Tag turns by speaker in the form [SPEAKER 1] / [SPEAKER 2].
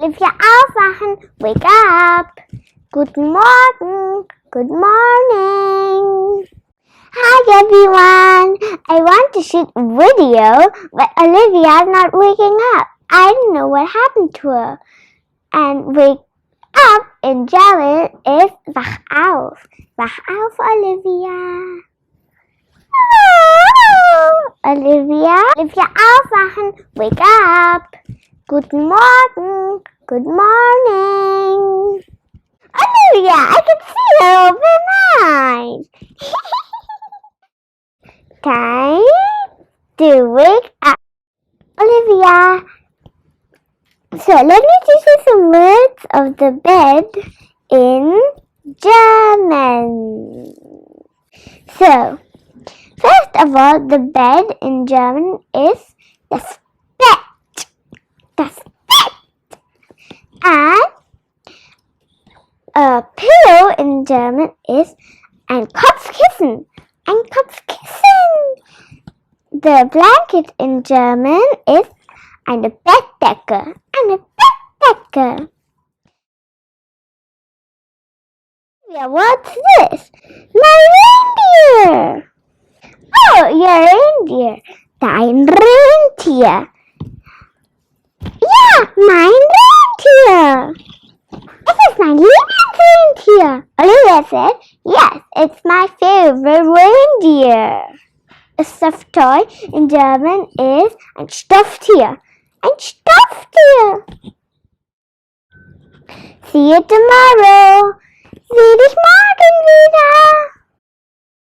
[SPEAKER 1] Olivia, aufwachen, wake up. Guten Morgen, good morning. Hi everyone, I want to shoot a video, but Olivia is not waking up. I don't know what happened to her. And wake up in German is wach auf. Wach auf, Olivia. Olivia, aufwachen, wake up. Guten Morgen, good morning. Olivia, I can see her open eyes. Time to wake up. Olivia, so let me teach you some words of the bed in German. So, first of all, the bed in German is das Bett. Das Bett. And a pillow in German is ein Kopfkissen. Ein Kopfkissen. The blanket in German is eine Bettdecke. Eine Bettdecke. Yeah, what's this? My reindeer. Oh, your reindeer. Dein Rentier. Ja, mein Rentier. This is my Lieblingsrentier. Olivia said, yes, it's my favorite reindeer. A stuffed toy in German is ein Stofftier. Ein Stofftier. See you tomorrow. Sieh dich morgen wieder.